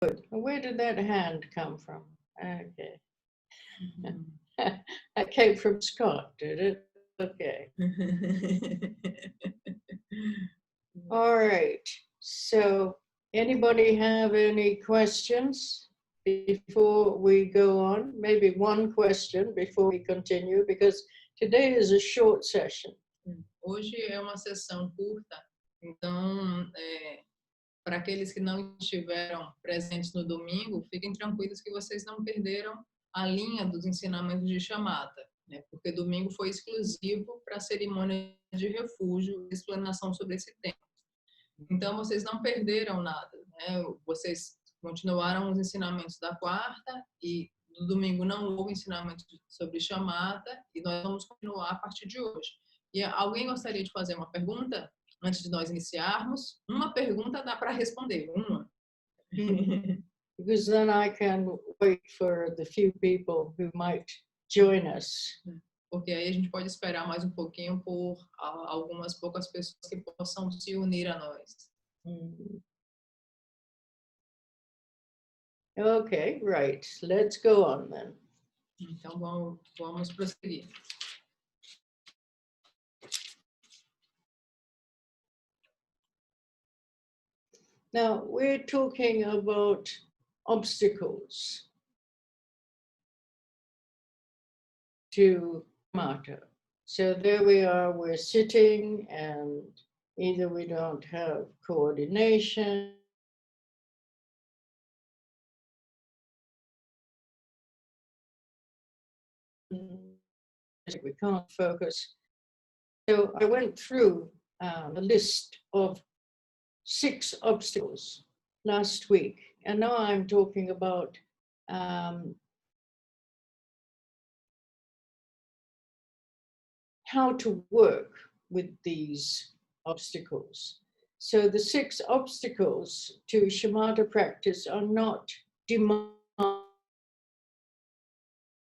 Good. Where did that hand come from? Okay. That came from Scott, did it? Okay. All right. So, anybody have any questions before we go on? Maybe one question before we continue, because today is a short session. Hoje é uma sessão curta, então, para aqueles que não estiveram presentes no domingo, fiquem tranquilos que vocês não perderam a linha dos ensinamentos de Shamata, né? Porque domingo foi exclusivo para a cerimônia de refúgio e explanação sobre esse tema. Então, vocês não perderam nada, né? Vocês continuaram os ensinamentos da quarta e no domingo não houve ensinamento sobre Shamata e nós vamos continuar a partir de hoje. E alguém gostaria de fazer uma pergunta antes de nós iniciarmos? Uma pergunta dá para responder, uma. Because then I can wait for the few people who might join us. Porque aí a gente pode esperar mais um pouquinho por algumas poucas pessoas que possam se unir a nós. Okay, right. Let's go on then. Então vamos prosseguir. Now, we're talking about obstacles to Shamata. So there we are, we're sitting and either we don't have coordination, we can't focus. So I went through a list of 6 obstacles last week, and now I'm talking about how to work with these obstacles. So the 6 obstacles to Shamata practice are not demanded,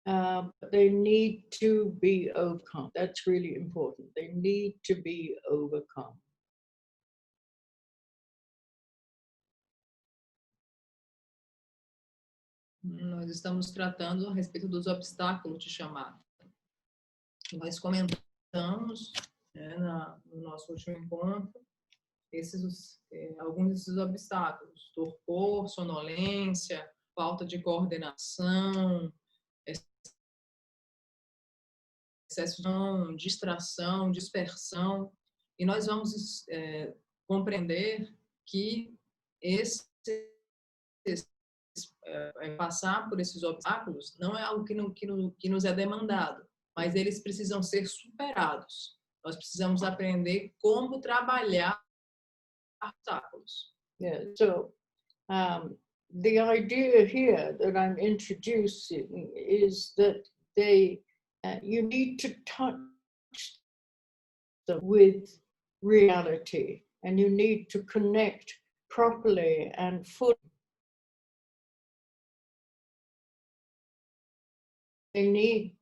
but they need to be overcome. That's really important. They need to be overcome. Nós estamos tratando a respeito dos obstáculos de Shamata. Nós comentamos, né, no nosso último encontro alguns desses obstáculos: torpor, sonolência, falta de coordenação, excesso de distração, dispersão. E nós vamos compreender que passar por esses obstáculos não é algo que nos é demandado, mas eles precisam ser superados. Nós precisamos aprender como trabalhar obstáculos. Yeah, so the idea here that I'm introducing is that you need to touch them with reality, and you need to connect properly and fully. They need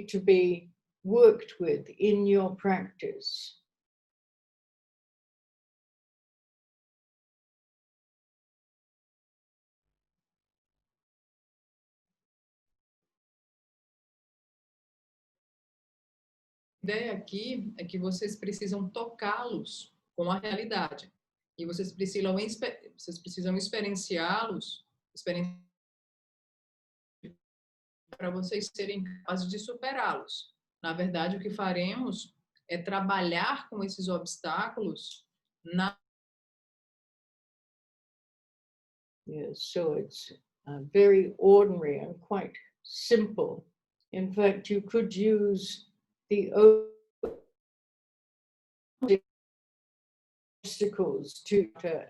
to be worked with in your practice. A ideia aqui é que vocês precisam tocá-los com a realidade. E vocês precisam experienciá-los para vocês serem capazes de superá-los. Na verdade, o que faremos é trabalhar com esses obstáculos Yes, so it's very ordinary and quite simple. In fact, you could use the obstacles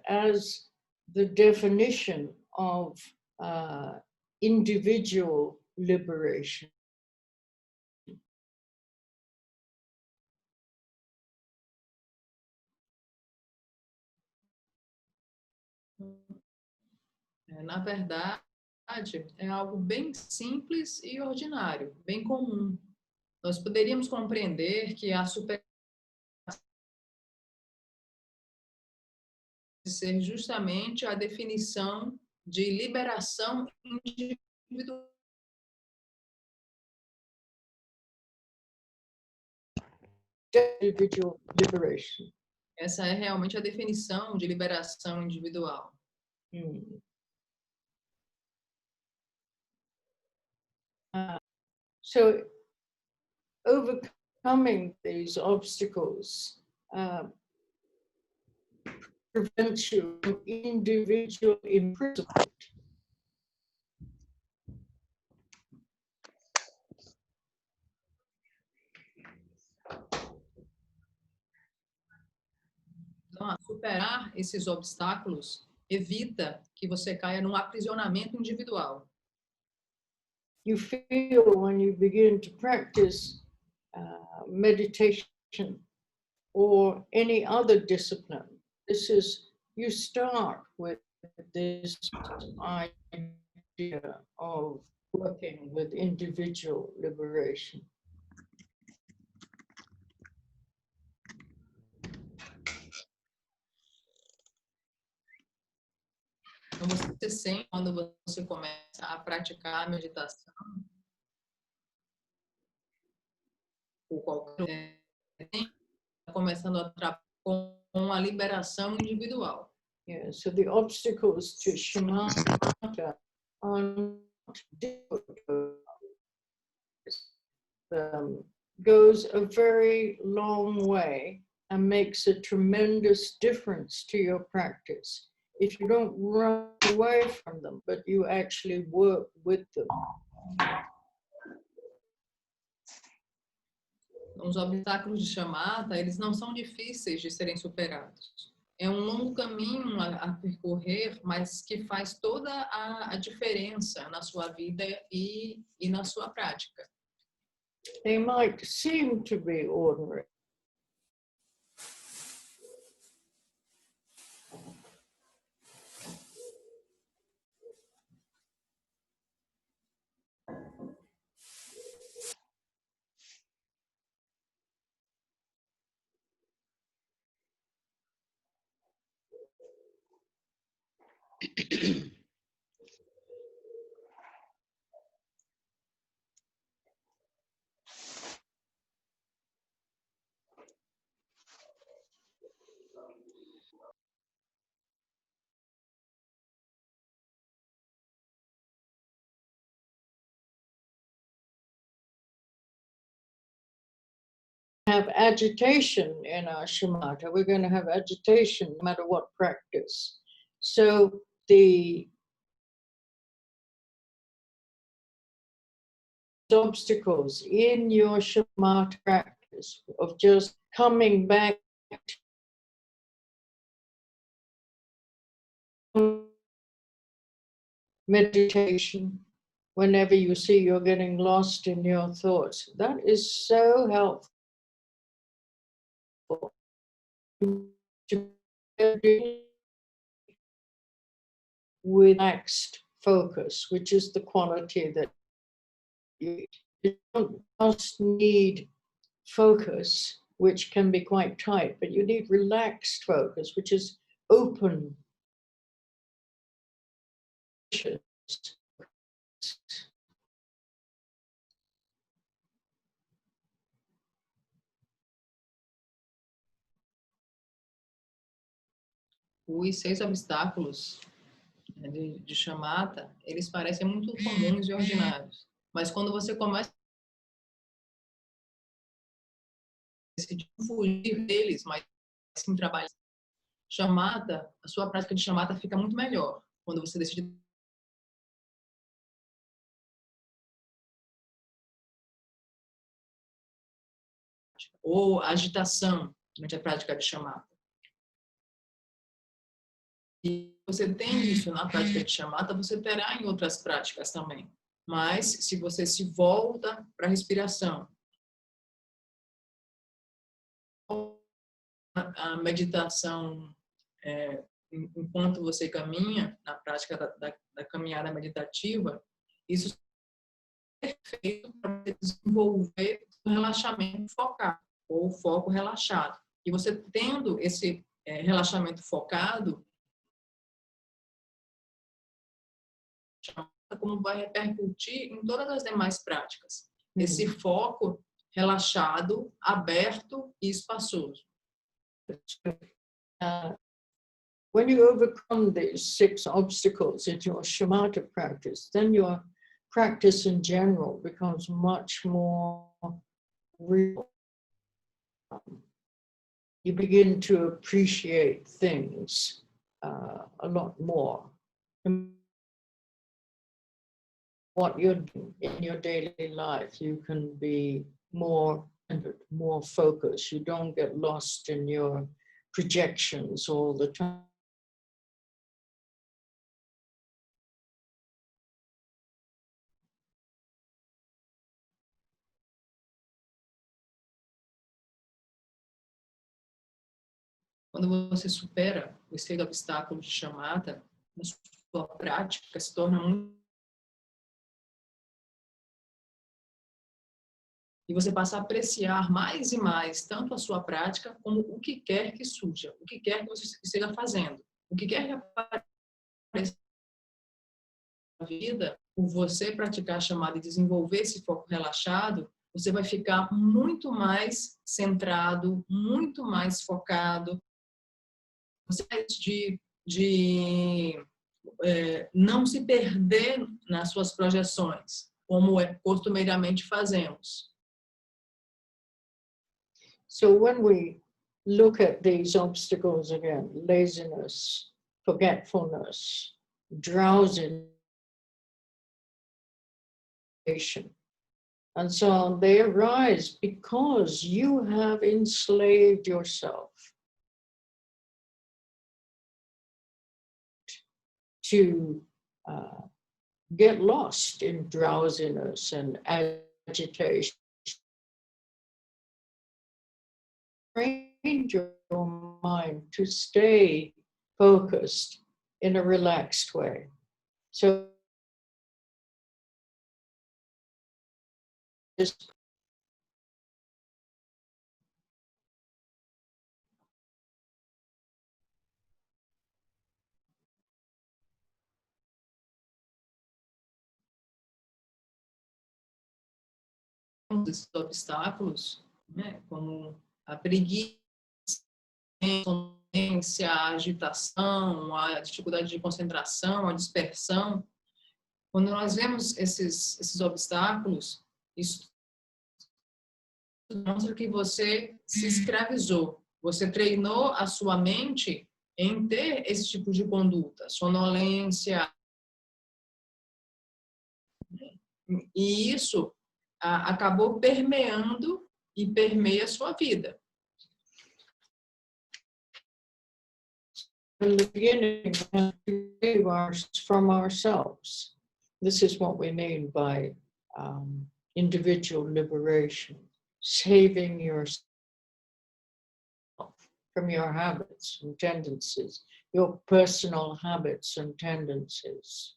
as the definition of individual liberation. Na verdade, é algo bem simples e ordinário, bem comum. Nós poderíamos compreender que a superação ser justamente a definição de liberação individual. Individual liberation. Essa é realmente a definição de liberação individual. So overcoming these obstacles prevents you from individual imprisonment. Então, superar esses obstáculos evita que você caia num aprisionamento individual. You feel when you begin to practice meditation or any other discipline. This is, you start with this idea of working with individual liberation. Então, você sente, quando você começa a praticar a meditação, ou qualquer começando a trabalhar com a liberação individual. Yeah, so the obstacles to Shamata are not difficult. Goes a very long way and makes a tremendous difference to your practice. If you don't run away from them, but you actually work with them. Os obstáculos de Shamata, eles não são difíceis de serem superados. É um longo caminho a percorrer, mas que faz toda a diferença na sua vida e na sua prática. They might seem to be ordinary. Have agitation in our Shamata. We're going to have agitation no matter what practice. So the obstacles in your Shamata practice of just coming back to meditation whenever you see you're getting lost in your thoughts, that is so helpful. Relaxed focus, which is the quality that you don't just need focus, which can be quite tight, but you need relaxed focus, which is open. Os 6 obstáculos de Shamata, eles parecem muito comuns e ordinários. Mas quando você começa a decidir fugir deles, mas sim trabalhar Shamata, a sua prática de Shamata fica muito melhor. Quando você decide ou agitação durante a prática de Shamata. E você tem isso na prática de Shamata, você terá em outras práticas também. Mas se você se volta para a respiração, a meditação, enquanto você caminha, na prática da caminhada meditativa, isso é feito para desenvolver o relaxamento focado, ou foco relaxado. E você tendo esse relaxamento focado, Shamata, como vai repercutir em todas as demais práticas. Esse foco relaxado, aberto e espaçoso. When you overcome these 6 obstacles in your Shamata practice, then your practice in general becomes much more real. You begin to appreciate things a lot more. What you're doing in your daily life, you can be more focused. You don't get lost in your projections all the time. Quando você supera os 6 obstáculos de Shamata, a sua prática se torna muito... E você passa a apreciar mais e mais tanto a sua prática como o que quer que surja, o que quer que você esteja fazendo, o que quer que apareça na vida, por você praticar a Shamata e desenvolver esse foco relaxado, você vai ficar muito mais centrado, muito mais focado, de não se perder nas suas projeções, como costumeiramente fazemos. So when we look at these obstacles again, laziness, forgetfulness, drowsiness, and so on, they arise because you have enslaved yourself to get lost in drowsiness and agitation. Train your mind to stay focused in a relaxed way. So this Esses obstáculos, né, como a preguiça, a agitação, a dificuldade de concentração, a dispersão. Quando nós vemos esses obstáculos, isso mostra que você se escravizou. Você treinou a sua mente em ter esse tipo de conduta, sonolência. E isso acabou permeando e permeia a sua vida. in the beginning, from ourselves. This is what we mean by individual liberation, saving yourself from your habits and tendencies, your personal habits and tendencies.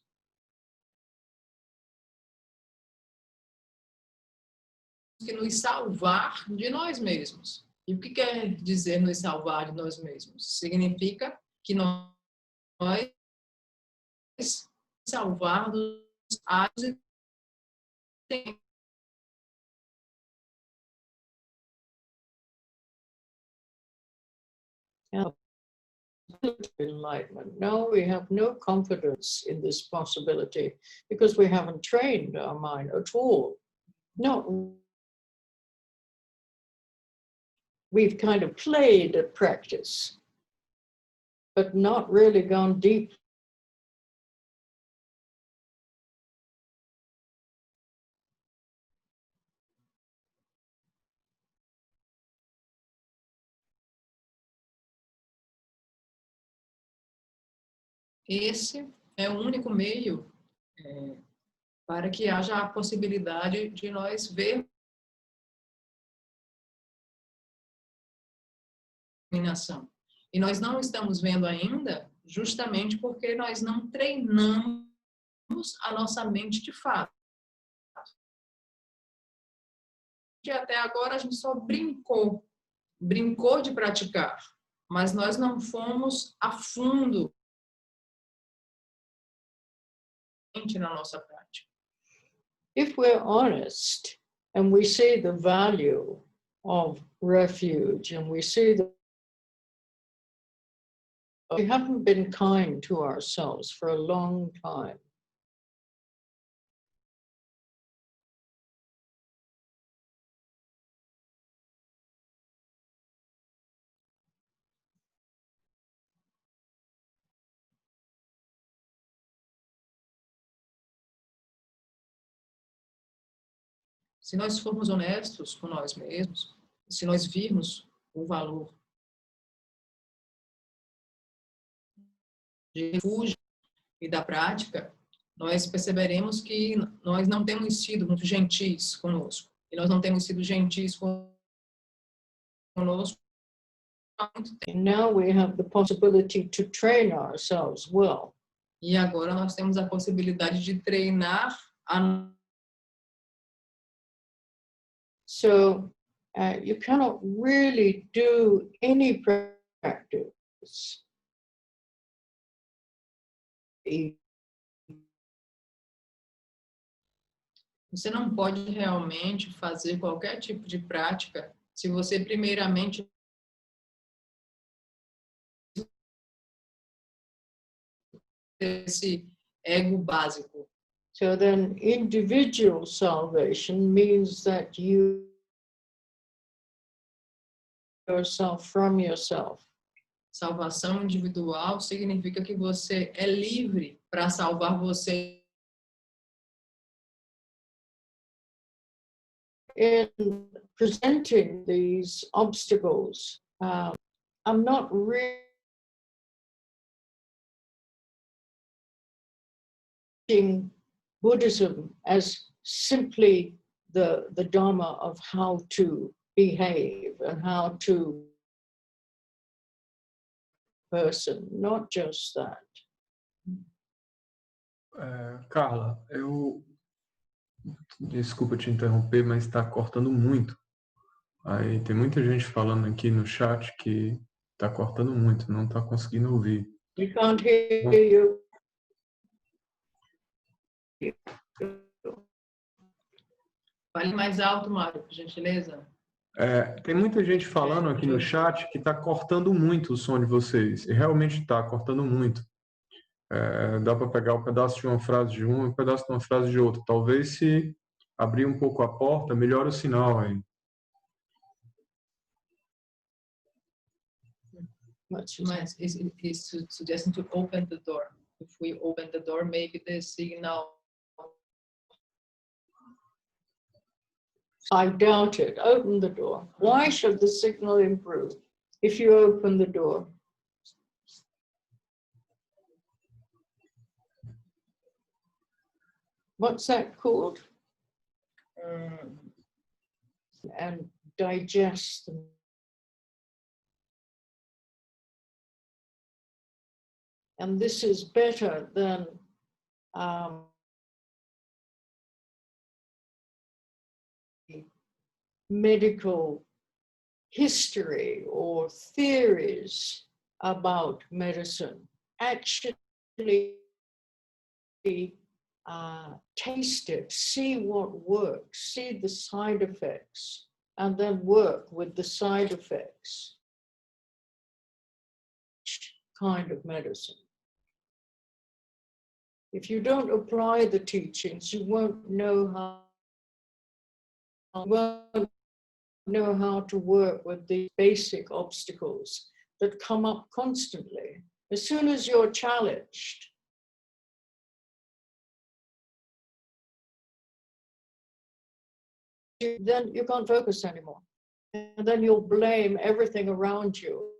Que nos salvar de nós mesmos. E o que quer dizer nos salvar de nós mesmos? Significa que nós salvar dos atos e enlightenment. No, we have no confidence in this possibility because we haven't trained our mind at all. No, we've kind of played at practice, but not really gone deep. esse é o único meio para que haja a possibilidade de nós ver a iluminação. E nós não estamos vendo ainda justamente porque nós não treinamos a nossa mente de fato. E até agora a gente só brincou de praticar, mas nós não fomos a fundo na nossa prática. If we're honest and we see the value of refuge and we see that we haven't been kind to ourselves for a long time. Se nós formos honestos com nós mesmos, se nós virmos o valor de refúgio e da prática, nós perceberemos que nós não temos sido muito gentis conosco. E nós não temos sido gentis conosco há muito tempo. And now we have the possibility to train ourselves well. E agora nós temos a possibilidade de treinar a So you cannot really do any practice Você não pode realmente fazer qualquer tipo de prática se você primeiramente esse ego básico. So then individual salvation means that you yourself from yourself. Salvação individual significa que você é livre para salvar você. In presenting these obstacles, I'm not reading Buddhism as simply the Dharma of how to behave and how to person, not just that. Carla, desculpa te interromper, mas está cortando muito. Aí tem muita gente falando aqui no chat que está cortando muito, não está conseguindo ouvir. We can't hear you. Fale mais alto, Mário, por gentileza. Tem muita gente falando aqui no chat que está cortando muito o som de vocês. E realmente está cortando muito. Dá para pegar um pedaço de uma frase de uma e um pedaço de uma frase de outra. Talvez se abrir um pouco a porta, melhore o sinal aí. Mas he's suggesting to open the door. If we open the door, maybe the signal. I doubt it. Open the door. Why should the signal improve if you open the door? What's that called? And digest them. And this is better than medical history or theories about medicine. Actually taste it, see what works, see the side effects, and then work with the side effects. Kind of medicine. If you don't apply the teachings, you won't know how to work with the basic obstacles that come up constantly. As soon as you're challenged, then you can't focus anymore. And then you'll blame everything around you.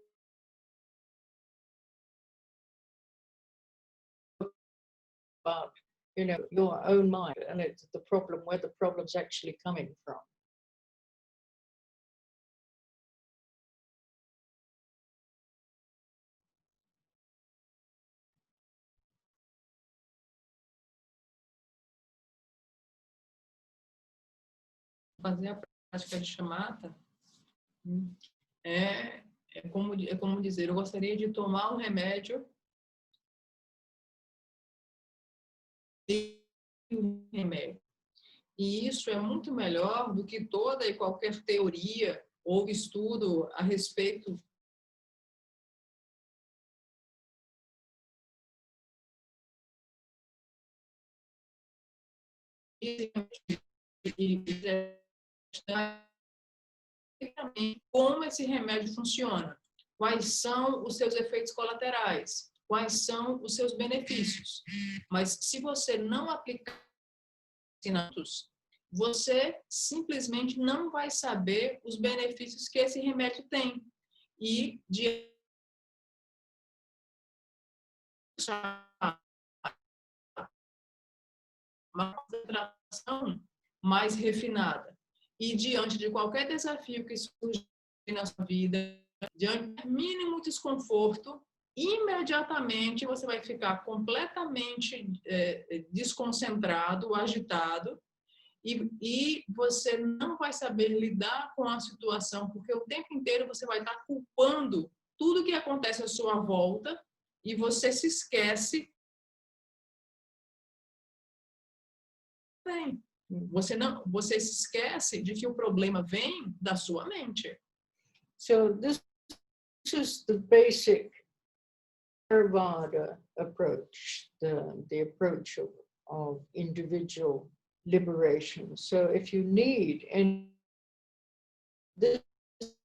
About, your own mind, and it's the problem, where the problem's actually coming from. Fazer a prática de Shamata é como dizer, eu gostaria de tomar um remédio remédio. E isso é muito melhor do que toda e qualquer teoria ou estudo a respeito de como esse remédio funciona, quais são os seus efeitos colaterais, quais são os seus benefícios. Mas se você não aplicar ensinamentos, você simplesmente não vai saber os benefícios que esse remédio tem. E de uma concentração mais refinada. E diante de qualquer desafio que surge na sua vida, diante do mínimo desconforto, imediatamente você vai ficar completamente desconcentrado, agitado, e você não vai saber lidar com a situação, porque o tempo inteiro você vai estar culpando tudo que acontece à sua volta e você se esquece. Você se esquece de que o problema vem da sua mente. So this is the basic Theravada approach, the approach of individual liberation. So if you need, and this is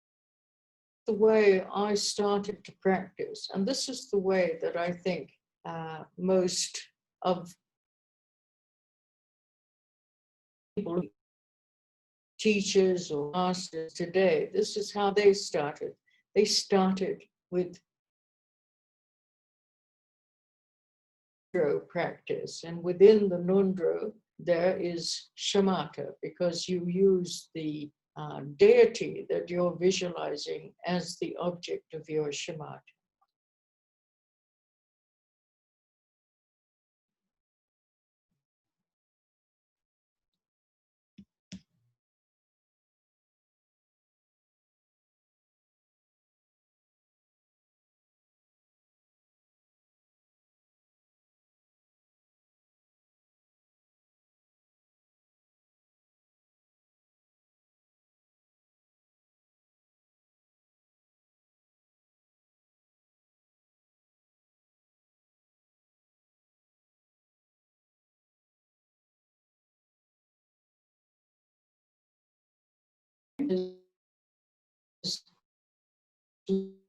the way I started to practice, and this is the way that I think most of people, teachers or masters today, this is how they started. They started with practice, and within the Nundro there is Shamata, because you use the deity that you're visualizing as the object of your Shamata.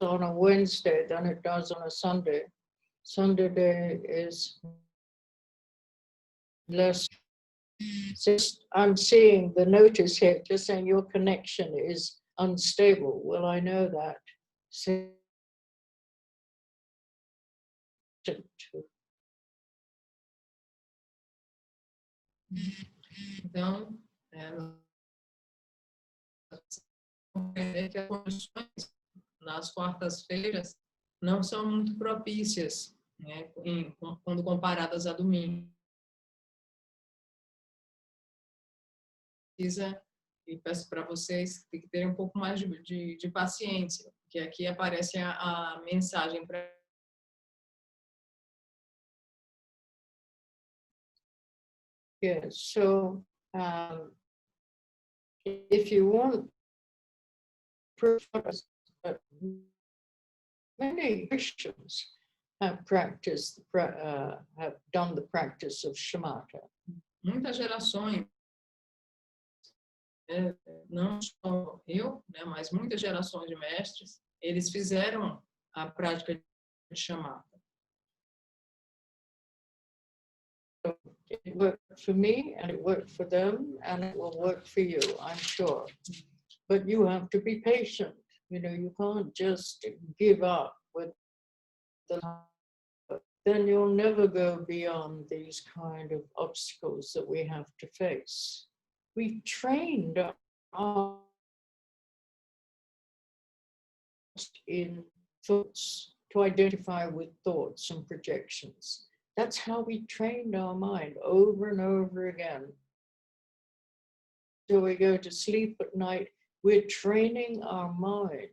On a Wednesday than it does on a Sunday. Sunday day is less. I'm seeing the notice here just saying your connection is unstable. Well, I know that. Então, que as condições nas quartas-feiras não são muito propícias, né, quando comparadas a domingo. E peço para vocês que terem um pouco mais de paciência, porque aqui aparece a mensagem para Yes, so if you want proof, many Christians have practiced, have done the practice of Shamata. Muitas gerações, não só eu, né, mas muitas gerações de mestres, eles fizeram a prática de Shamata. It worked for me, and it worked for them, and it will work for you, I'm sure. But you have to be patient. You know, you can't just give up with the. Then you'll never go beyond these kind of obstacles that we have to face. We trained our in thoughts to identify with thoughts and projections. That's how we trained our mind over and over again. So we go to sleep at night, we're training our mind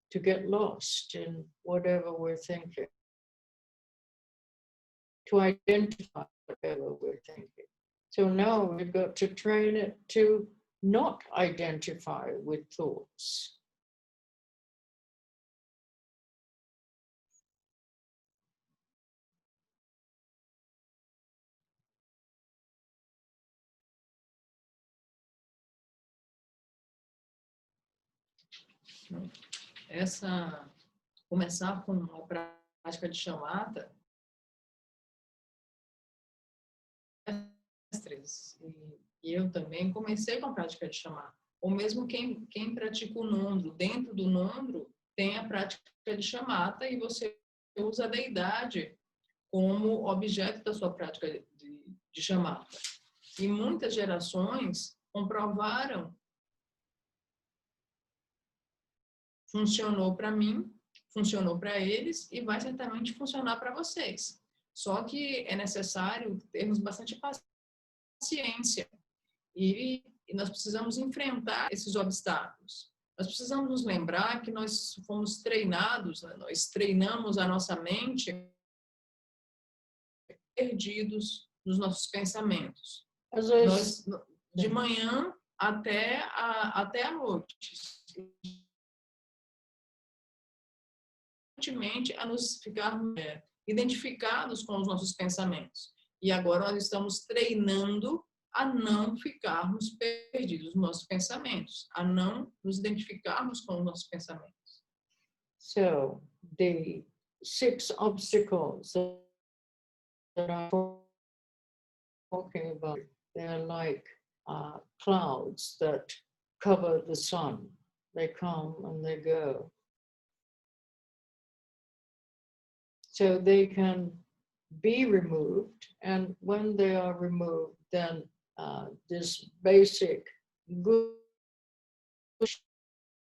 to get lost in whatever we're thinking. to identify whatever we're thinking. So now we've got to train it to not identify with thoughts. Começar com a prática de Shamata, e eu também comecei com a prática de Shamata. Ou mesmo quem pratica o Nondro, dentro do Nondro tem a prática de Shamata e você usa a deidade como objeto da sua prática de Shamata. E muitas gerações comprovaram, funcionou para mim, funcionou para eles e vai certamente funcionar para vocês. Só que é necessário termos bastante paciência e nós precisamos enfrentar esses obstáculos. Nós precisamos nos lembrar que nós fomos treinados, né? Nós treinamos a nossa mente perdidos nos nossos pensamentos. Nós, de manhã até a noite, a nos ficarmos identificados com os nossos pensamentos. E agora nós estamos treinando a não ficarmos perdidos nos nossos pensamentos, a não nos identificarmos com os nossos pensamentos. So, the 6 obstacles that I'm talking about, they're like clouds that cover the sun. They come and they go. So they can be removed, and when they are removed, then this basic good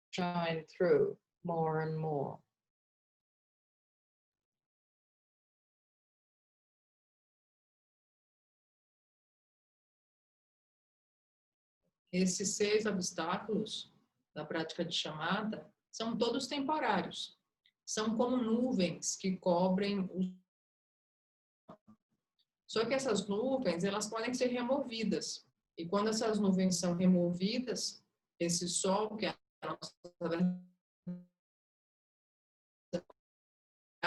shine through more and more. Esses 6 obstáculos da prática de Shamata são todos temporários. São como nuvens que cobrem o... Só que essas nuvens, elas podem ser removidas. E quando essas nuvens são removidas, esse sol que é a nossa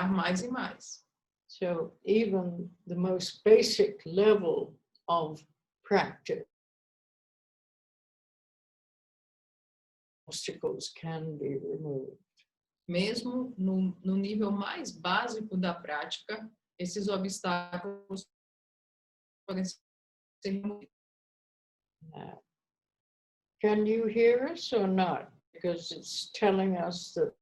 mais e mais. So even the most basic level of practice, obstacles can be removed. Mesmo no nível mais básico da prática, esses obstáculos podem ser removidos. Can you hear us or not? Because it's telling us that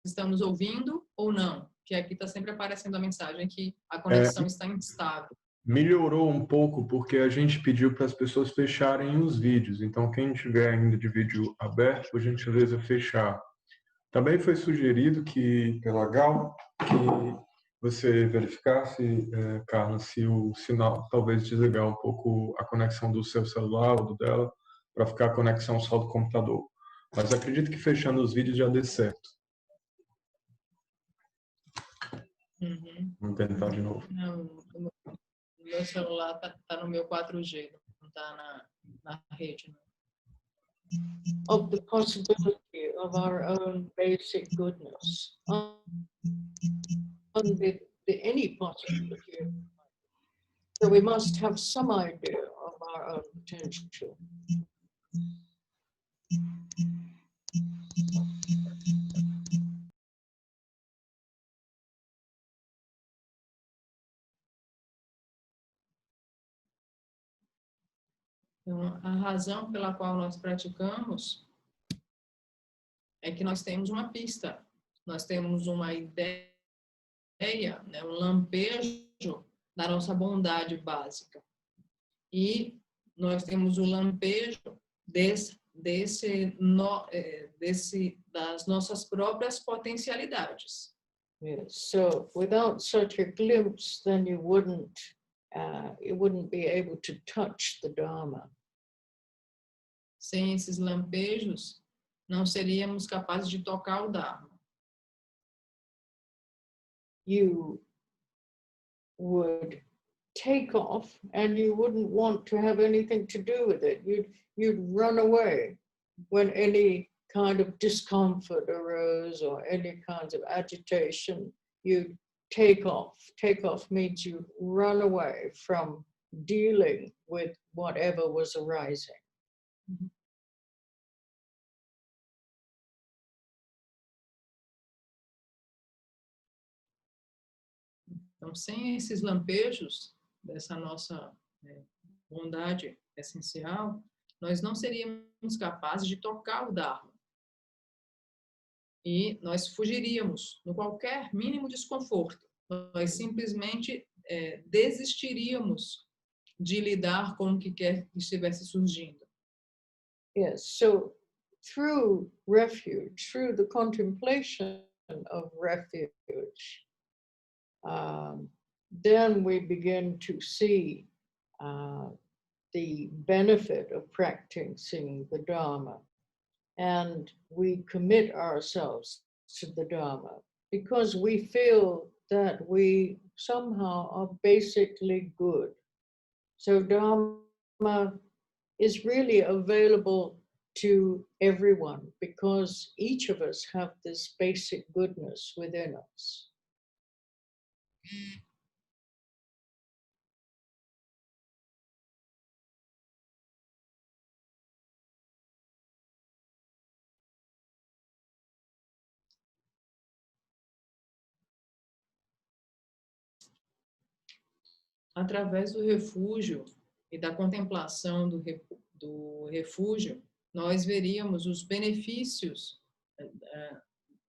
estamos ouvindo ou não? Que aqui está sempre aparecendo a mensagem que a conexão está instável. Melhorou um pouco porque a gente pediu para as pessoas fecharem os vídeos. Então, quem tiver ainda de vídeo aberto, por gentileza, fechar. Também foi sugerido que, pela Gal, que você verificasse, Carla, se o sinal, talvez desligar um pouco a conexão do seu celular ou do dela, para ficar a conexão só do computador. Mas acredito que fechando os vídeos já dê certo. Uhum. Vamos tentar de novo. Não, o meu celular tá no meu 4G, não está na rede. Não. of the possibility of our own basic goodness, on any possibility. So we must have some idea of our own potential. Então, a razão pela qual nós praticamos é que nós temos uma pista, nós temos uma ideia, né, um lampejo da nossa bondade básica. E nós temos o lampejo das nossas próprias potencialidades. Yes. So without such a glimpse, then you wouldn't be able to touch the Dharma. Sem esses lampejos, não seríamos capazes de tocar o Dharma. you would take off and you wouldn't want to have anything to do with it. You'd run away when any kind of discomfort arose or any kinds of agitation. You'd take off. Take off means you run away from dealing with whatever was arising. Então, sem esses lampejos dessa nossa bondade essencial, nós não seríamos capazes de tocar o Dharma. E nós fugiríamos no qualquer mínimo desconforto. Nós simplesmente desistiríamos de lidar com o que quer que estivesse surgindo. Yes, so through refuge, through the contemplation of refuge, then we begin to see the benefit of practicing the Dharma. And we commit ourselves to the Dharma because we feel that we somehow are basically good. So Dharma is really available to everyone because each of us have this basic goodness within us. Através do refúgio e da contemplação do refúgio, nós veríamos os benefícios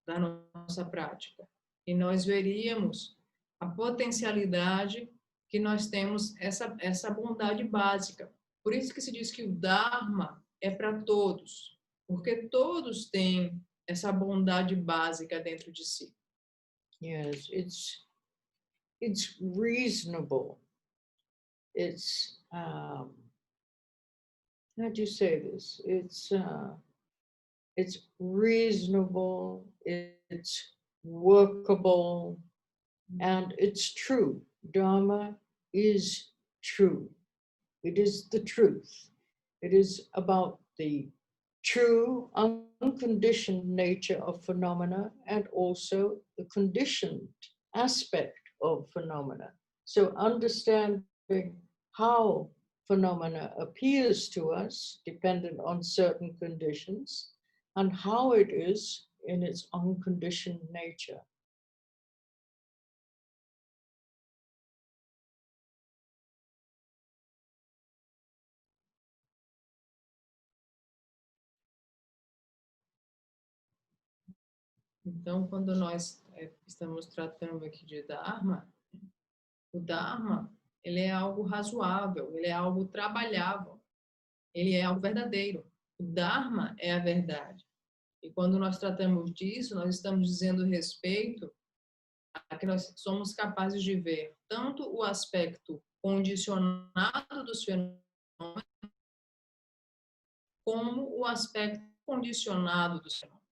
da nossa prática. E nós veríamos a potencialidade que nós temos, essa bondade básica. Por isso que se diz que o Dharma é para todos, porque todos têm essa bondade básica dentro de si. Yes, it's reasonable. It's how do you say this? It's reasonable, it's workable, and it's true. Dharma is true. It is the truth. It is about the true, unconditioned nature of phenomena and also the conditioned aspect of phenomena. So understanding how phenomena appears to us, dependent on certain conditions, and how it is in its unconditioned nature. Então, quando nós estamos tratando aqui de Dharma, o Dharma, ele é algo razoável, ele é algo trabalhável, ele é algo verdadeiro. O Dharma é a verdade. E quando nós tratamos disso, nós estamos dizendo respeito a que nós somos capazes de ver tanto o aspecto condicionado dos fenômenos, como o aspecto condicionado dos fenômenos.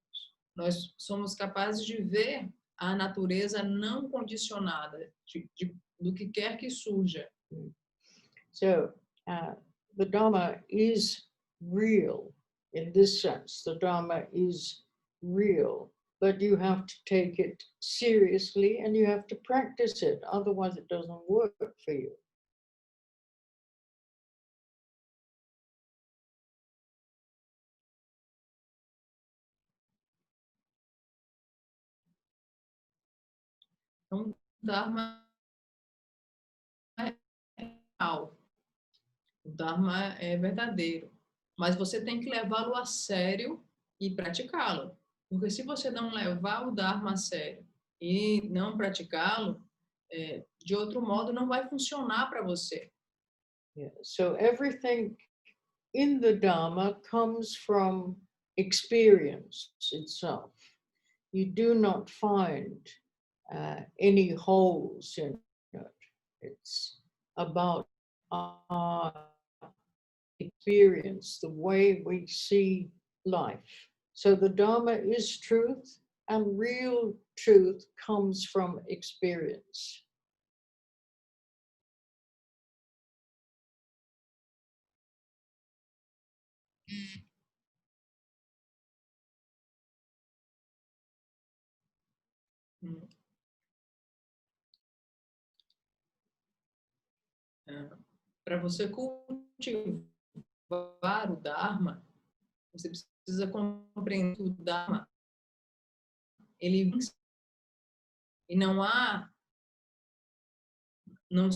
Nós somos capazes de ver a natureza não condicionada do que quer que surja. So the Dharma is real in this sense. The Dharma is real, but you have to take it seriously and you have to practice it. Otherwise, it doesn't work for you. Então, o Dharma é real. O Dharma é verdadeiro. Mas você tem que levá-lo a sério e praticá-lo. Porque se você não levar o Dharma a sério e não praticá-lo, de outro modo não vai funcionar para você. Yeah. So everything in the Dharma comes from experience itself. You do not find any holes in it. It's about our experience, the way we see life. So the Dharma is truth and real truth comes from experience. Para você cultivar o Dharma, você precisa compreender que o Dharma, ele e não há, não,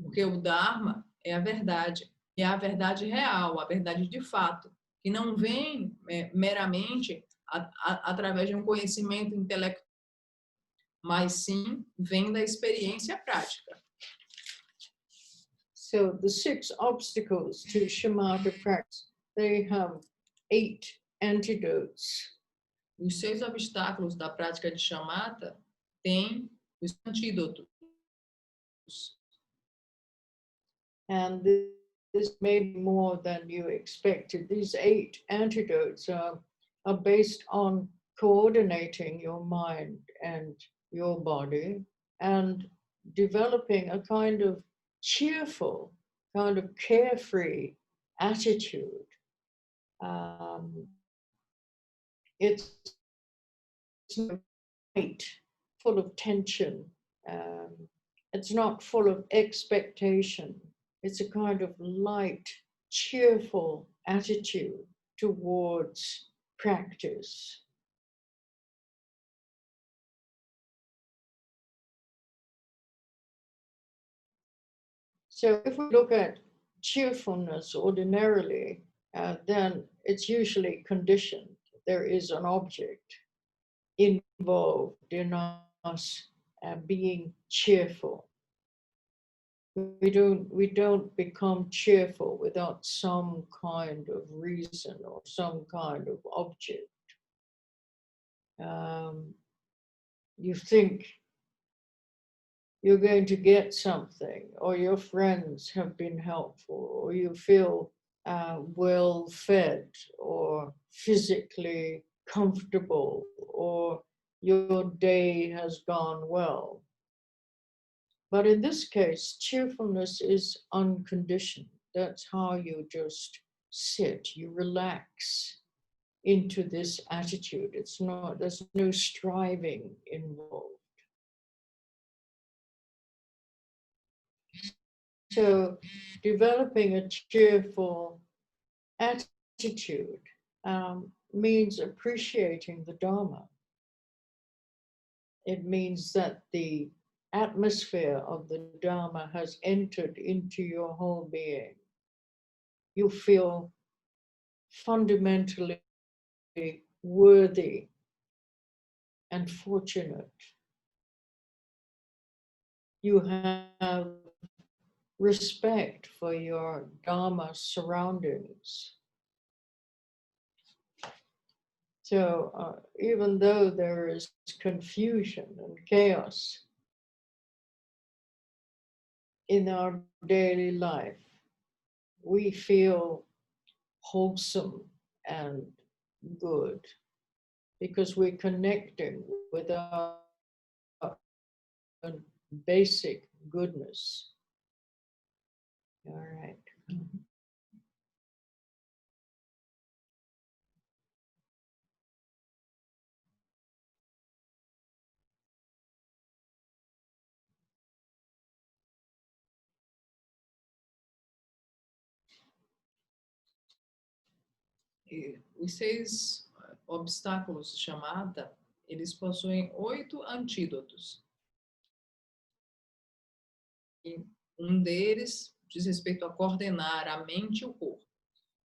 porque o Dharma é a verdade, é a verdade real, a verdade de fato, que não vem meramente através de um conhecimento intelectual, mas sim vem da experiência prática. So the 6 obstacles to Shamata practice, they have 8 antidotes. Os 6 obstáculos da prática de Shamata têm os antídotos. And this may be more than you expected. These 8 antidotes are based on coordinating your mind and your body and developing a kind of cheerful, kind of carefree attitude. It's not light, full of tension. It's not full of expectation. It's a kind of light, cheerful attitude towards practice. So if we look at cheerfulness ordinarily, then it's usually conditioned. There is an object involved in us being cheerful. We don't become cheerful without some kind of reason or some kind of object. You think you're going to get something, or your friends have been helpful, or you feel well fed, or physically comfortable, or your day has gone well. But in this case, cheerfulness is unconditioned. That's how you just sit, you relax into this attitude. There's no striving involved. So developing a cheerful attitude means appreciating the Dharma. It means that the atmosphere of the Dharma has entered into your whole being. You feel fundamentally worthy and fortunate. You have respect for your Dharma surroundings. So even though there is confusion and chaos in our daily life, we feel wholesome and good because we're connecting with our basic goodness. All right. Os 6 obstáculos de Shamata, eles possuem 8 antídotos. E um deles diz respeito a coordenar a mente e o corpo.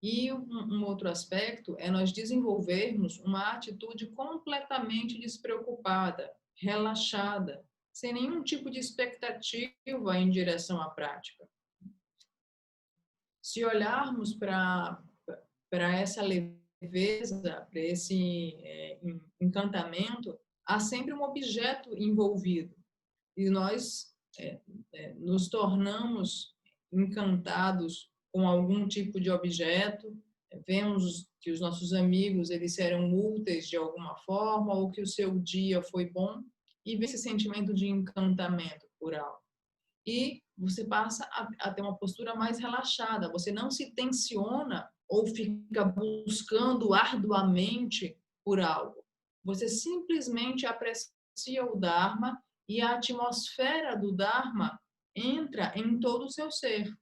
E um outro aspecto é nós desenvolvermos uma atitude completamente despreocupada, relaxada, sem nenhum tipo de expectativa em direção à prática. Se olharmos para essa leveza, para esse encantamento, há sempre um objeto envolvido. E nós nos tornamos encantados com algum tipo de objeto, vemos que os nossos amigos eles serão úteis de alguma forma ou que o seu dia foi bom e vem esse sentimento de encantamento por algo. E você passa a ter uma postura mais relaxada, você não se tensiona ou fica buscando arduamente por algo. Você simplesmente aprecia o Dharma e a atmosfera do Dharma entra em todo o seu ser.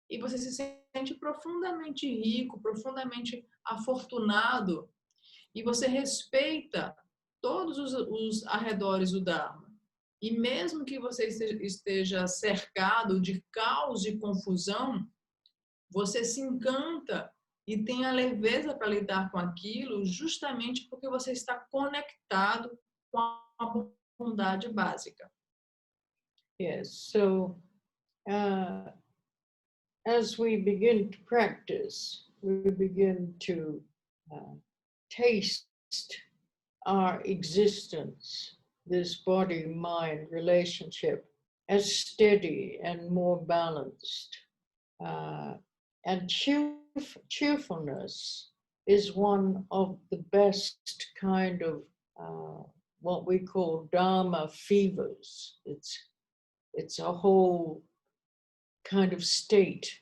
E você se sente profundamente rico, profundamente afortunado, e você respeita todos os arredores do Dharma. E mesmo que você esteja cercado de caos e confusão, você se encanta e tem a leveza para lidar com aquilo, justamente porque você está conectado com a bondade básica. Yes, so as we begin to practice, we begin to taste our existence, this body-mind relationship, as steady and more balanced. And cheerfulness is one of the best kind of what we call Dharma fevers. It's a whole kind of state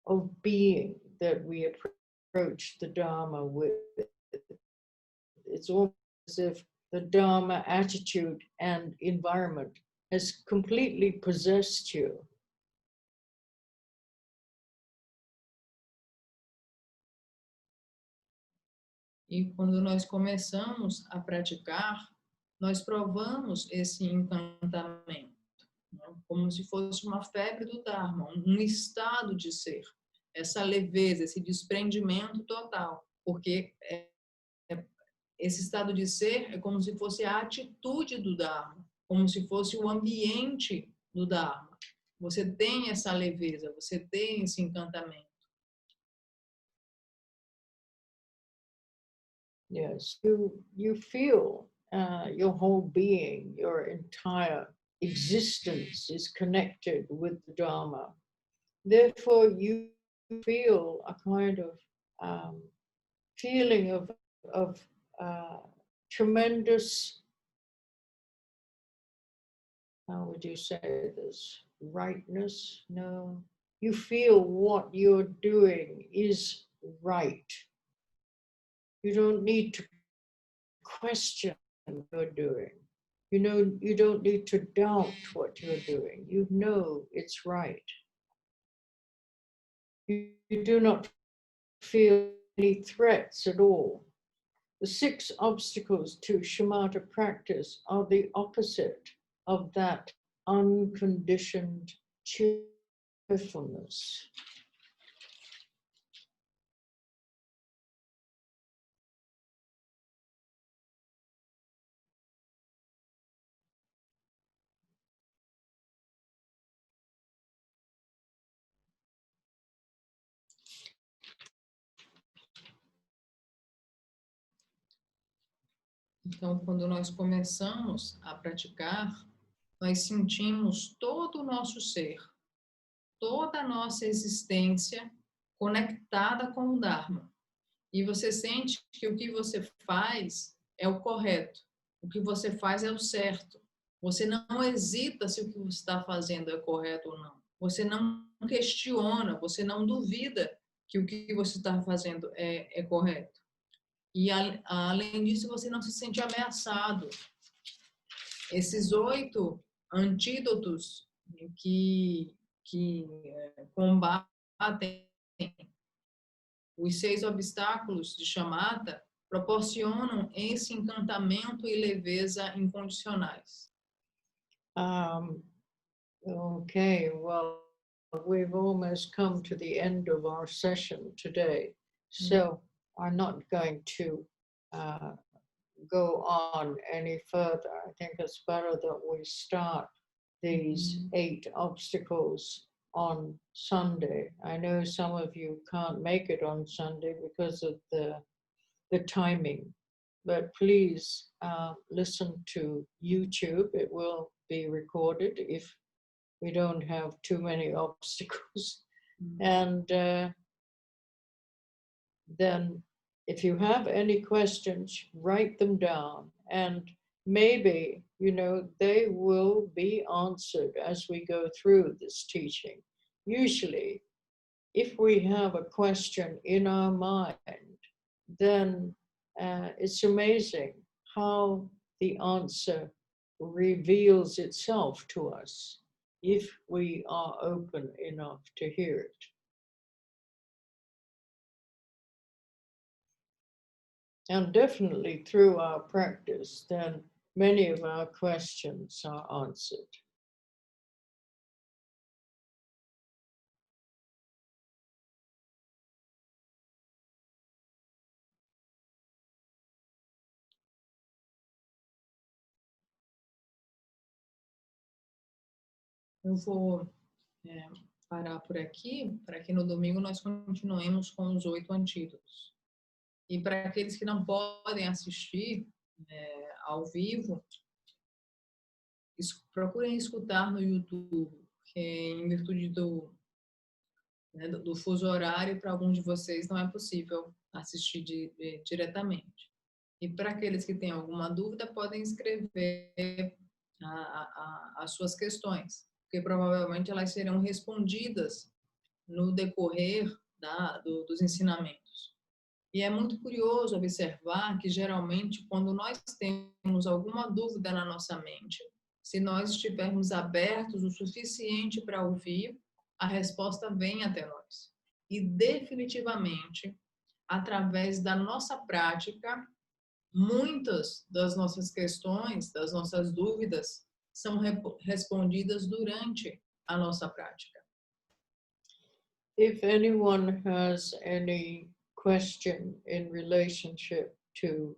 of being that we approach the Dharma with. It's almost as if the Dharma attitude and environment has completely possessed you. E quando nós começamos a praticar, nós provamos esse encantamento, né? Como se fosse uma febre do Dharma, um estado de ser, essa leveza, esse desprendimento total, porque esse estado de ser é como se fosse a atitude do Dharma, como se fosse o ambiente do Dharma. Você tem essa leveza, você tem esse encantamento. Yes, you feel your whole being, your entire existence is connected with the Dharma. Therefore, you feel a kind of feeling of tremendous, how would you say this, rightness? No, you feel what you're doing is right. You don't need to question what you're doing. You know, you don't need to doubt what you're doing. You know it's right. You do not feel any threats at all. The 6 obstacles to Shamata practice are the opposite of that unconditioned cheerfulness. Então, quando nós começamos a praticar, nós sentimos todo o nosso ser, toda a nossa existência conectada com o Dharma. E você sente que o que você faz é o correto, o que você faz é o certo. Você não hesita se o que você está fazendo é correto ou não. Você não questiona, você não duvida que o que você está fazendo é correto. E, além disso, você não se sente ameaçado. Esses 8 antídotos que combatem os 6 obstáculos de Shamata proporcionam esse encantamento e leveza incondicionais. Okay, well, we've almost come to the end of our session today, so I'm not going to go on any further. I think it's better that we start these 8 obstacles on Sunday. I know some of you can't make it on Sunday because of the timing, but please listen to YouTube. It will be recorded if we don't have too many obstacles. And then if you have any questions, write them down, and maybe, they will be answered as we go through this teaching. Usually, if we have a question in our mind, then it's amazing how the answer reveals itself to us if we are open enough to hear it. And definitely through our practice, then many of our questions are answered. Eu vou parar por aqui, para que no domingo nós continuemos com os 8 antídotos. E para aqueles que não podem assistir ao vivo, procurem escutar no YouTube, porque em virtude do fuso horário, para alguns de vocês não é possível assistir diretamente. E para aqueles que têm alguma dúvida, podem escrever as suas questões, porque provavelmente elas serão respondidas no decorrer dos ensinamentos. E é muito curioso observar que, geralmente, quando nós temos alguma dúvida na nossa mente, se nós estivermos abertos o suficiente para ouvir, a resposta vem até nós. E, definitivamente, através da nossa prática, muitas das nossas questões, das nossas dúvidas, são respondidas durante a nossa prática. If anyone has any question in relationship to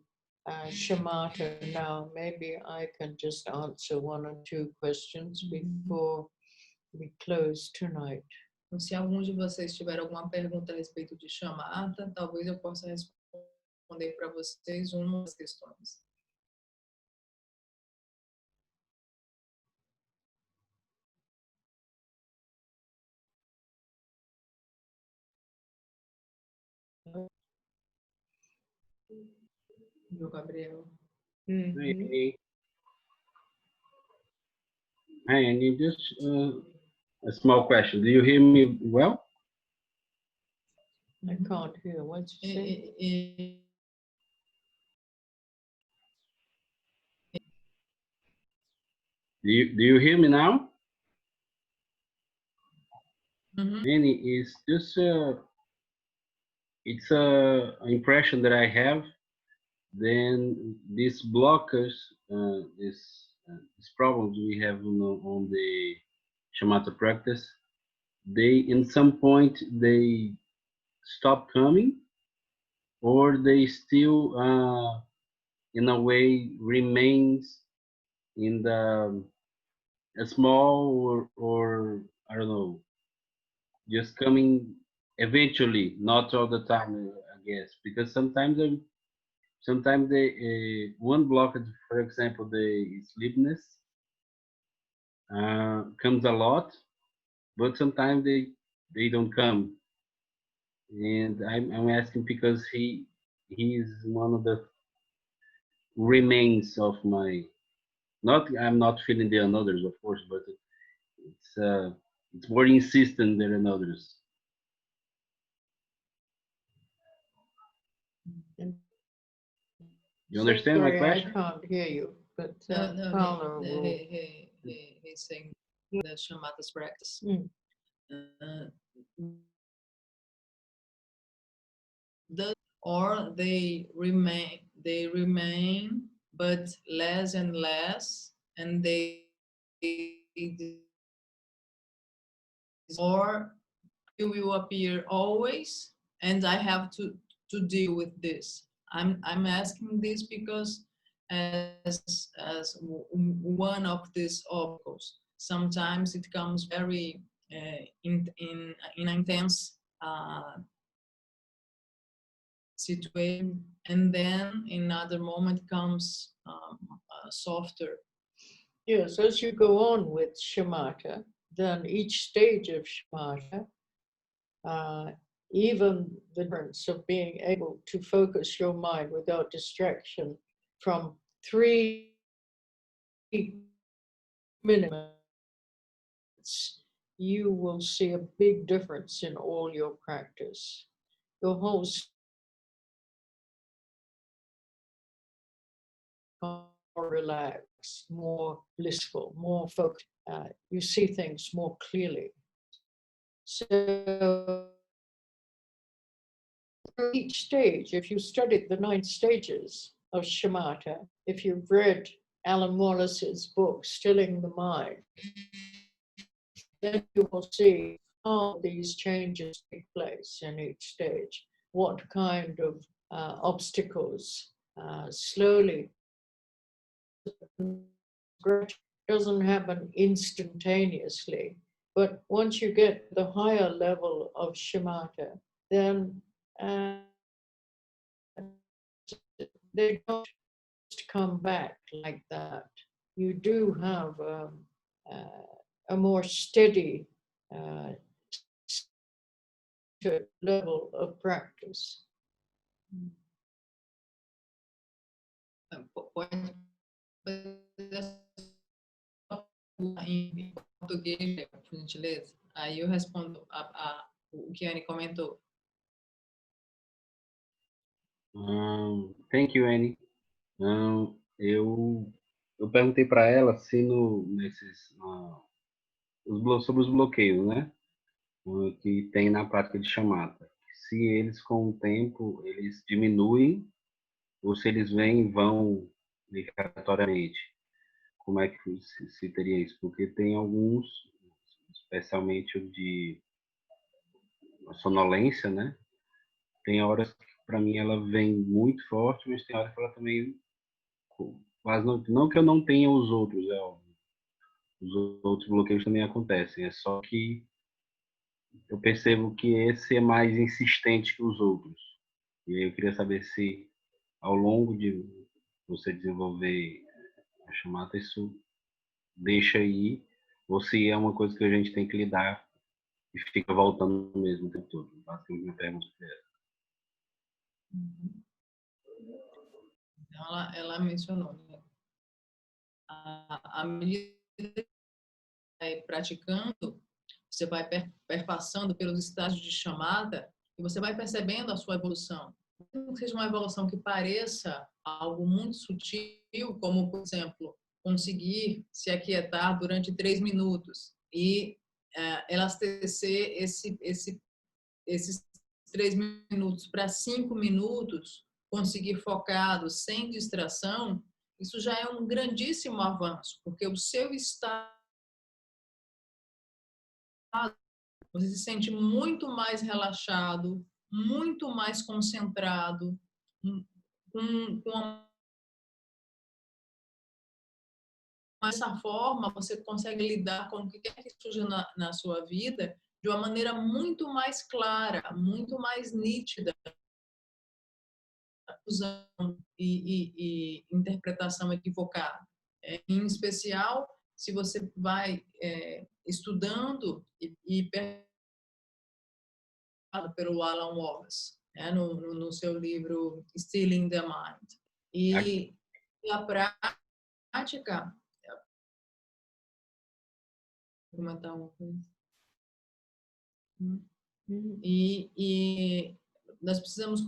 Shamata now, maybe I can just answer 1 or 2 questions before we close tonight. Então, se algum de vocês tiver alguma pergunta a respeito de Shamata, talvez eu possa responder para vocês uma das questões. Viu, Gabriel? Hey, and just a small question. Do you hear me well? I can't hear what you say. Do you hear me now? Mm-hmm. And it's just it's a impression that I have. Then these blockers, these problems we have on the Shamata practice, they in some point they stop coming, or they still in a way remains in the a small or I don't know, just coming eventually, not all the time, I guess, because sometimes they one blockage, for example, the sleepiness comes a lot, but sometimes they don't come, and I'm asking because he is one of the remains of my. Not I'm not feeling the others, of course, but it's more insistent than others. You understand my question? I can't hear you, but No, he's saying the Shamata's practice. Or they remain, but less and less, and they or it will appear always, and I have to deal with this. I'm asking this because as one of these obstacles, sometimes it comes very in intense situation, and then in another moment comes softer. Yes, as you go on with Shamata, then each stage of Shamata even the difference of being able to focus your mind without distraction from 3 minutes, you will see a big difference in all your practice. Your whole more relaxed, more blissful, more focused. You see things more clearly. So each stage, if you studied the 9 stages of Shamata, if you've read Alan Wallace's book, Stilling the Mind, then you will see how these changes take place in each stage, what kind of obstacles slowly. Doesn't happen instantaneously, but once you get the higher level of Shamata, then they don't come back like that. You do have a more steady level of practice. Em português, por gentileza. Aí eu respondo o que a Annie comentou. Thank you, Annie. Eu perguntei para ela se sobre os bloqueios, né? Que tem na prática de Shamata. Se eles, com o tempo, eles diminuem ou se eles vêm e vão obrigatoriamente. Como é que se teria isso? Porque tem alguns, especialmente o de sonolência, né? Tem horas que, para mim, ela vem muito forte, mas tem horas que ela também quase não que eu não tenha os outros, é óbvio. Os outros bloqueios também acontecem, é só que eu percebo que esse é mais insistente que os outros. E aí eu queria saber se, ao longo de você desenvolver a Shamata, isso deixa aí, ou se é uma coisa que a gente tem que lidar e fica voltando mesmo o tempo todo. Basicamente, minha pergunta é essa. Então, ela mencionou, né? À medida que vai praticando, você vai perpassando pelos estágios de chamada e você vai percebendo a sua evolução. Não seja uma evolução que pareça algo muito sutil, como, por exemplo, conseguir se aquietar durante 3 minutos e elastecer esses 3 minutos para 5 minutos, conseguir focado, sem distração, isso já é um grandíssimo avanço, porque o seu estado, você se sente muito mais relaxado, muito mais concentrado, dessa forma você consegue lidar com o que quer que surja na sua vida de uma maneira muito mais clara, muito mais nítida, e interpretação equivocada. Em especial, se você vai estudando e pelo Alan Wallace, no seu livro Stilling the Mind. E a prática... Vou comentar uma coisa. E nós precisamos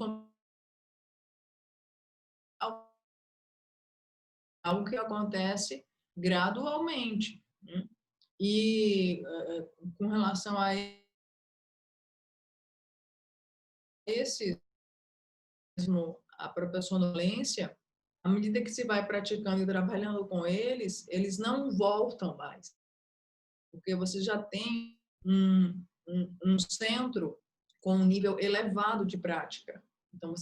algo que acontece gradualmente. E com relação a esse mesmo, a própria sonolência, à medida que se vai praticando e trabalhando com eles, eles não voltam mais, porque você já tem um centro com um nível elevado de prática. Então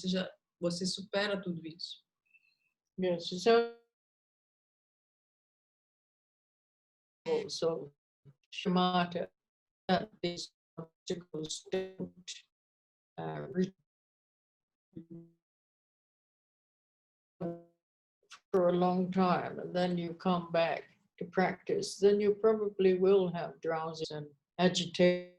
você supera tudo isso. Yes, so Shamata, that these obstacles don't for a long time, and then you come back to practice, then you probably will have drowsiness and agitation.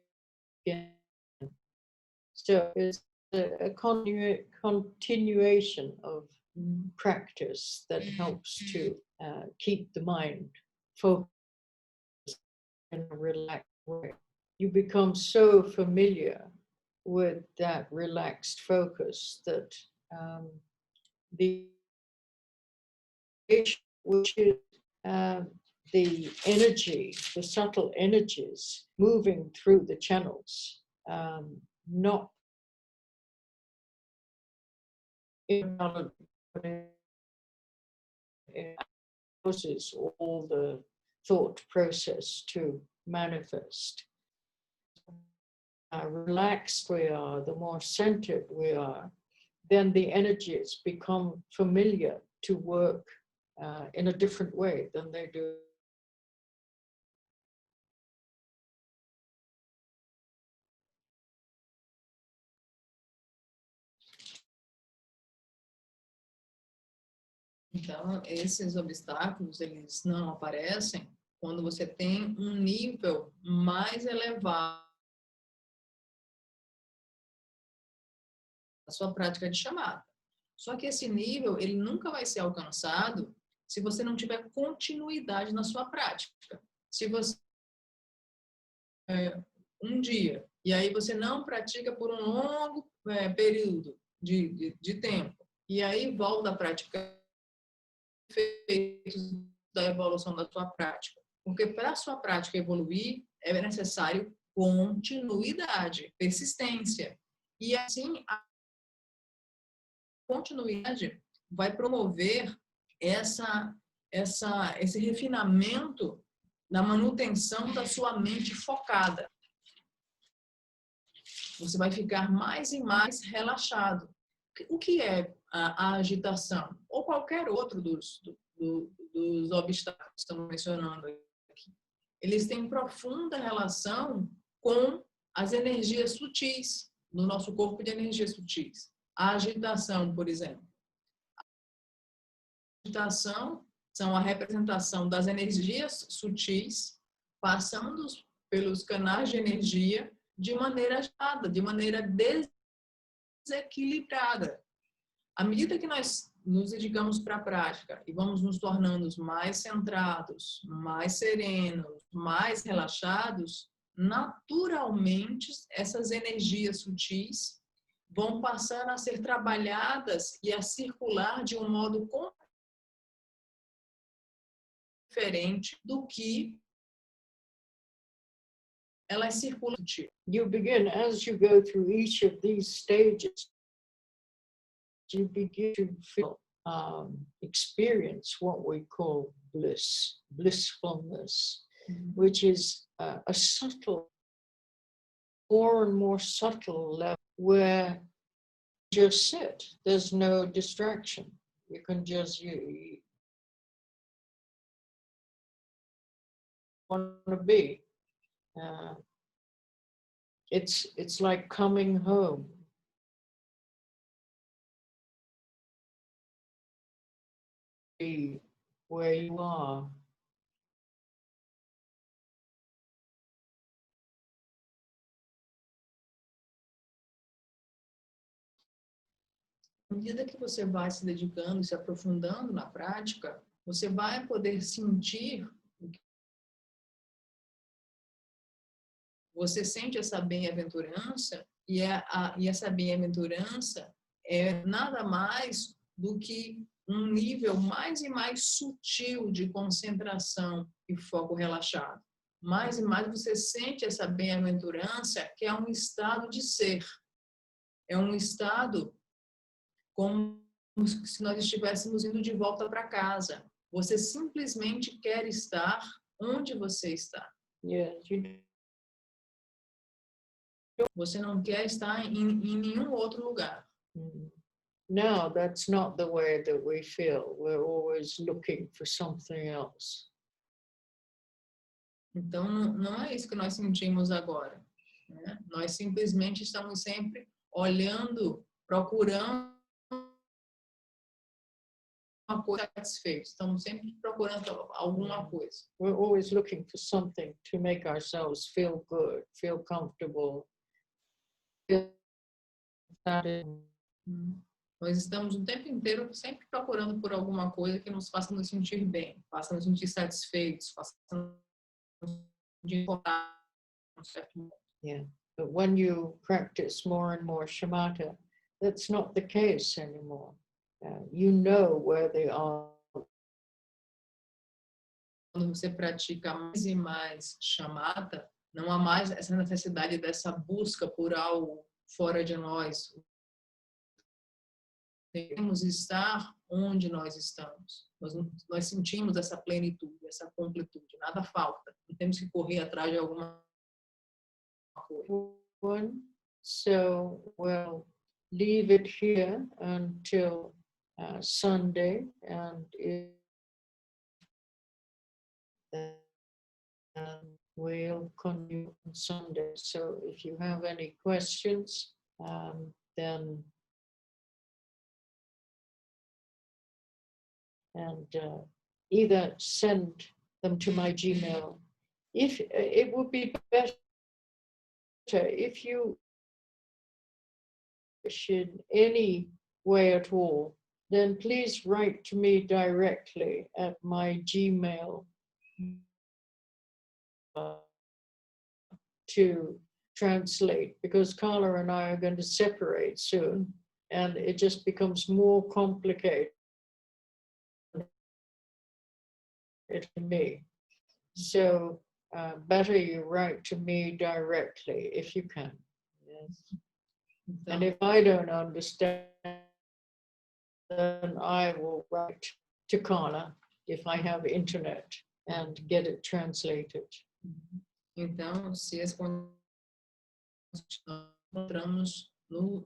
So it's a continuation of practice that helps to keep the mind focused in a relaxed way. You become so familiar with that relaxed focus that the which is the energy, the subtle energies moving through the channels, not causes all the thought process to manifest. Relaxed we are, the more centered we are, then the energies become familiar to work in a different way than they do. Então, esses obstáculos, eles não aparecem quando você tem um nível mais elevado da sua prática de chamata. Só que esse nível, ele nunca vai ser alcançado se você não tiver continuidade na sua prática. Se você um dia, e aí você não pratica por um longo período de tempo, e aí volta a praticar efeitos da evolução da sua prática. Porque para a sua prática evoluir, é necessário continuidade, persistência. E assim, a continuidade vai promover esse refinamento na manutenção da sua mente focada. Você vai ficar mais e mais relaxado. O que é a agitação? Ou qualquer outro dos obstáculos que estamos mencionando aqui. Eles têm profunda relação com as energias sutis, no nosso corpo de energias sutis. A agitação, por exemplo. A agitação são a representação das energias sutis passando pelos canais de energia de maneira agitada, de maneira desequilibrada. À medida que nós nos dedicamos para a prática e vamos nos tornando mais centrados, mais serenos, mais relaxados, naturalmente essas energias sutis vão passar a ser trabalhadas e a circular de um modo diferente do que elas circulam. You begin, as you go through each of these stages, you begin to feel, experience what we call bliss, blissfulness, which is a subtle, more and more subtle level where you just sit. There's no distraction. You can just, you want to be. It's like coming home. Be where you are. À medida que você vai se dedicando, se aprofundando na prática, você vai poder sentir. Você sente essa bem-aventurança e essa bem-aventurança é nada mais do que um nível mais e mais sutil de concentração e foco relaxado. Mais e mais você sente essa bem-aventurança, que é um estado de ser. É um estado como se nós estivéssemos indo de volta para casa. Você simplesmente quer estar onde você está. Você não quer estar em nenhum outro lugar. No, that's not the way that we feel. We're always looking for something else. Então, não é isso que nós sentimos agora, né? Nós simplesmente estamos sempre olhando, procurando uma coisa satisfeita. Estamos sempre procurando alguma coisa. We're always looking for something to make ourselves feel good, feel comfortable, feel Nós estamos o tempo inteiro sempre procurando por alguma coisa que nos faça nos sentir bem, faça nos sentir satisfeitos, faça nos sentir confortáveis, um certo modo. Yeah, but when you practice more and more shamatha, that's not the case anymore. You know where they are. Quando você pratica mais e mais Shamata, não há mais essa necessidade dessa busca por algo fora de nós. Devemos estar onde nós estamos. Nós sentimos essa plenitude, essa completude. Nada falta. Não temos que correr atrás de alguma coisa. So we'll leave it here until Sunday, and we'll continue on Sunday. So if you have any questions, then either send them to my Gmail. If it would be better if you in any way at all, then please write to me directly at my Gmail to translate, because Carla and I are going to separate soon, and it just becomes more complicated for me. So better you write to me directly if you can. Yes. And if I don't understand, then I will write to Carla if I have internet and get it translated. Então, se as condições encontramos no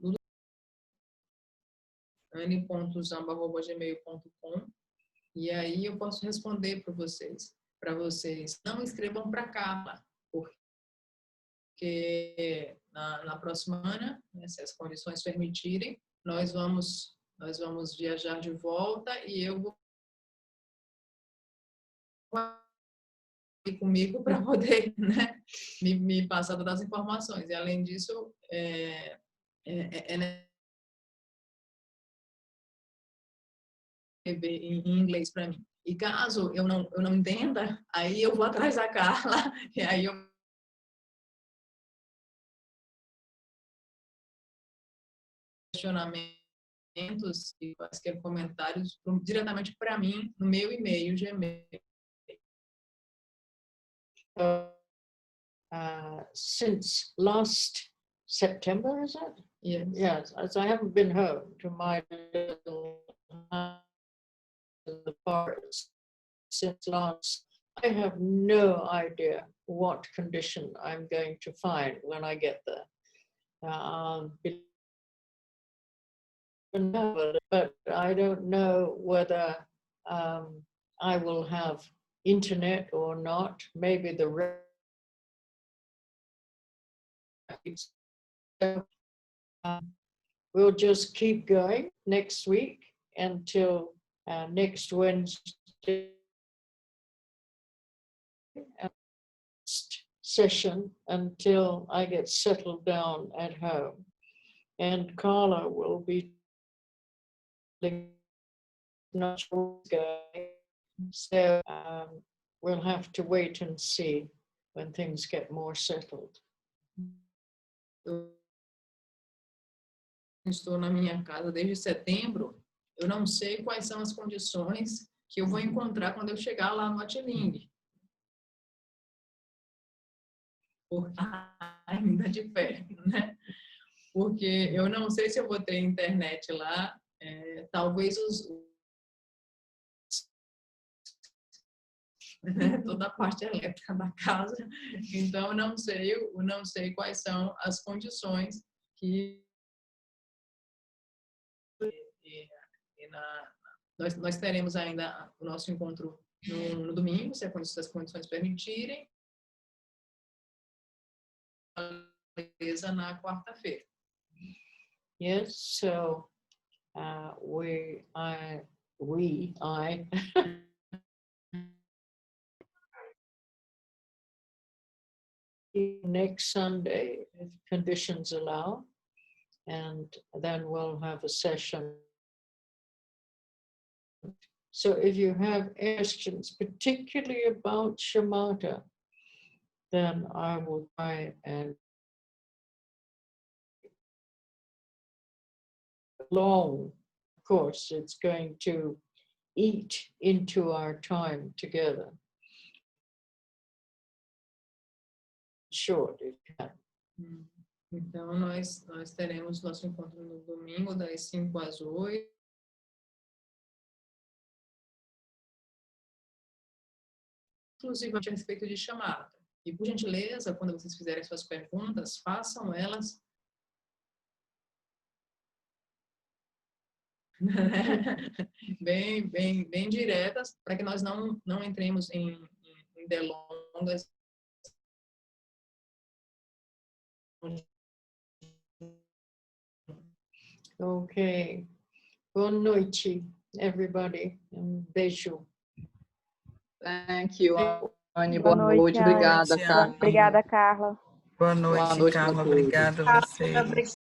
ani.zamba@gmail.com, e aí eu posso responder para vocês. Não escrevam para Carla, porque na próxima semana, né, se as condições permitirem, nós vamos viajar de volta e eu vou ir comigo para poder, né, me passar todas as informações. E além disso, em inglês para mim. E caso eu não entenda, aí eu vou atrás da Carla e aí eu questionamentos e quaisquer comentários diretamente para mim no meu e-mail Gmail. Since last September, is it? Yes. Yes, as I haven't been home to my little the forest since last. I have no idea what condition I'm going to find when I get there. But I don't know whether I will have internet or not. Maybe the we'll just keep going next week until next Wednesday session until I get settled down at home. And Carla will be not sure, so we'll have to wait and see when things get more settled. Estou na minha casa desde setembro. Eu não sei quais são as condições que eu vou encontrar quando eu chegar lá no Atiling. Ainda de pé, né? Porque eu não sei se eu vou ter internet lá. Talvez toda a parte elétrica da casa. Então, eu não sei quais são as condições que nós teremos ainda o nosso encontro no domingo, se as condições permitirem, na quarta-feira. Yes, so I next Sunday, if conditions allow, and then we'll have a session. So if you have questions, particularly about Shamata, then I will try and long, of course, it's going to eat into our time together. Short, if you can. Então, nós teremos nosso encontro no domingo, das 5 às 8. Exclusivamente a respeito de Shamata. E, por gentileza, quando vocês fizerem suas perguntas, façam elas bem diretas, para que nós não entremos em delongas. Ok. Boa noite, everybody. Beijo. Thank you, Anne. Boa noite. Obrigada, Carla. Obrigada, Carla. Boa noite, Boa noite Carla. a todos. Obrigada a vocês.